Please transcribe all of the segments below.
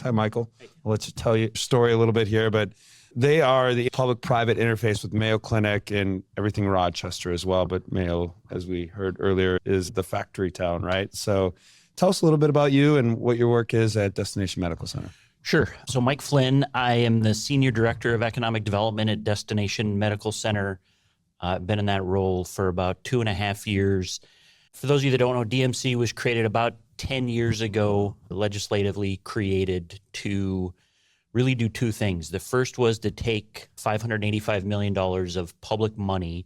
Hi, Michael. I'll let you tell your story a little bit here, but they are the public-private interface with Mayo Clinic and everything Rochester as well. But Mayo, as we heard earlier, is the factory town, right? So tell us a little bit about you and what your work is at Destination Medical Center. Sure. So Mike Flynn, I am the Senior Director of Economic Development at Destination Medical Center. I've been in that role for about 2.5 years. For those of you that don't know, DMC was created about 10 years ago, legislatively created to really do two things. The first was to take $585 million of public money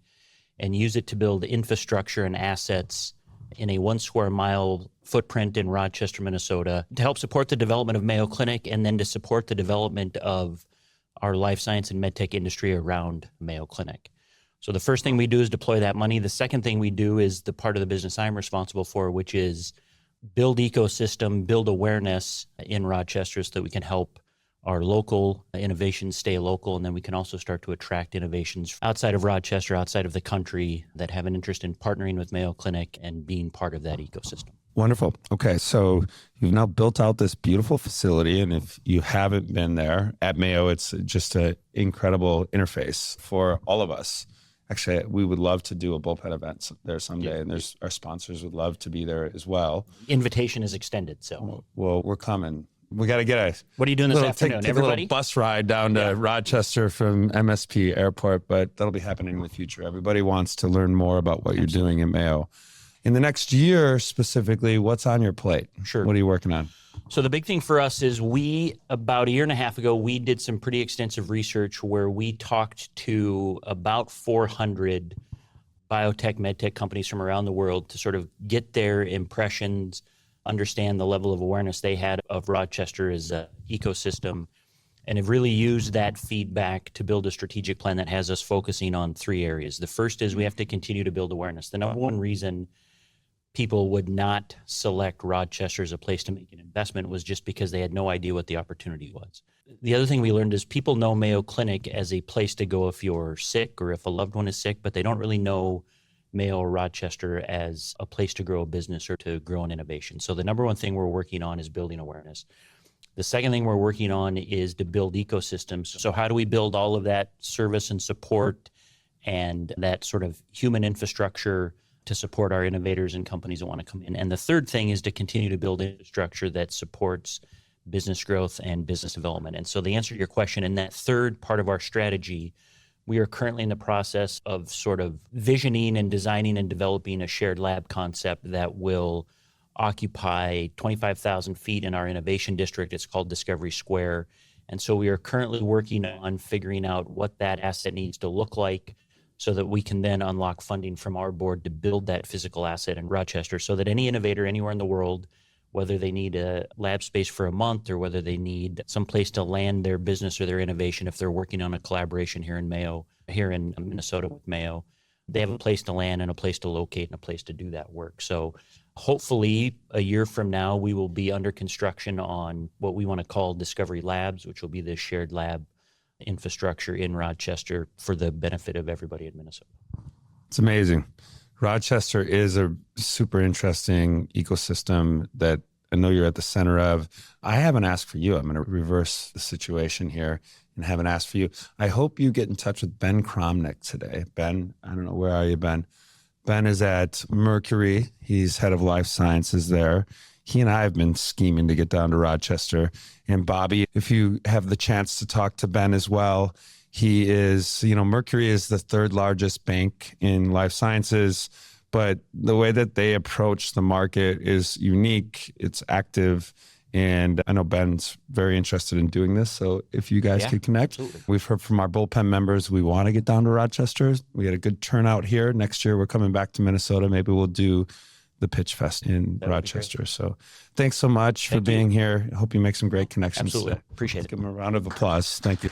and use it to build infrastructure and assets in a 1 square mile footprint in Rochester, Minnesota, to help support the development of Mayo Clinic and then to support the development of our life science and medtech industry around Mayo Clinic. So the first thing we do is deploy that money. The second thing we do is the part of the business I'm responsible for, which is build ecosystem, build awareness in Rochester so that we can help our local innovations stay local, and then we can also start to attract innovations outside of Rochester, outside of the country, that have an interest in partnering with Mayo Clinic and being part of that ecosystem. Wonderful. Okay, so you've now built out this beautiful facility, and if you haven't been there at Mayo, it's just an incredible interface for all of us. Actually, we would love to do a Bullpen event there someday, and our sponsors would love to be there as well. Invitation is extended, so. Well, we're coming. We got to get What are you doing this afternoon? Take a little bus ride down to Rochester from MSP Airport, but that'll be happening in the future. Everybody wants to learn more about what you're doing at Mayo. In the next year specifically, what's on your plate? Sure. What are you working on? So the big thing for us is about 1.5 years ago, we did some pretty extensive research where we talked to about 400 biotech, medtech companies from around the world to sort of get their impressions, understand the level of awareness they had of Rochester as an ecosystem, and have really used that feedback to build a strategic plan that has us focusing on 3 areas. The first is we have to continue to build awareness. The number one reason people would not select Rochester as a place to make an investment was just because they had no idea what the opportunity was. The other thing we learned is people know Mayo Clinic as a place to go if you're sick or if a loved one is sick, but they don't really know Mayo or Rochester as a place to grow a business or to grow an innovation. So the number one thing we're working on is building awareness. The second thing we're working on is to build ecosystems. So how do we build all of that service and support and that sort of human infrastructure to support our innovators and companies that want to come in? And the third thing is to continue to build infrastructure that supports business growth and business development. And so the answer to your question, in that third part of our strategy, we are currently in the process of sort of visioning and designing and developing a shared lab concept that will occupy 25,000 feet in our innovation district. It's called Discovery Square. And so we are currently working on figuring out what that asset needs to look like so that we can then unlock funding from our board to build that physical asset in Rochester so that any innovator anywhere in the world, whether they need a lab space for a month or whether they need some place to land their business or their innovation, if they're working on a collaboration here in Minnesota with Mayo, they have a place to land and a place to locate and a place to do that work. So hopefully a year from now, we will be under construction on what we want to call Discovery Labs, which will be the shared lab infrastructure in Rochester for the benefit of everybody in Minnesota. It's amazing. Rochester is a super interesting ecosystem that I know you're at the center of. I haven't asked for you. I'm going to reverse the situation here and haven't asked for you. I hope you get in touch with Ben Cromnick today. Ben, I don't know, where are you, Ben? Ben is at Mercury. He's head of life sciences there. He and I have been scheming to get down to Rochester. And Bobby, if you have the chance to talk to Ben as well, he is, Mercury is the third largest bank in life sciences, but the way that they approach the market is unique. It's active. And I know Ben's very interested in doing this. So if you guys could connect, absolutely. We've heard from our Bullpen members, we want to get down to Rochester. We had a good turnout here. Next year, we're coming back to Minnesota. Maybe we'll do the Pitch Fest in Rochester. So thanks so much for being here. I hope you make some great connections. Absolutely. Appreciate it. Give them a round of applause. Thank you.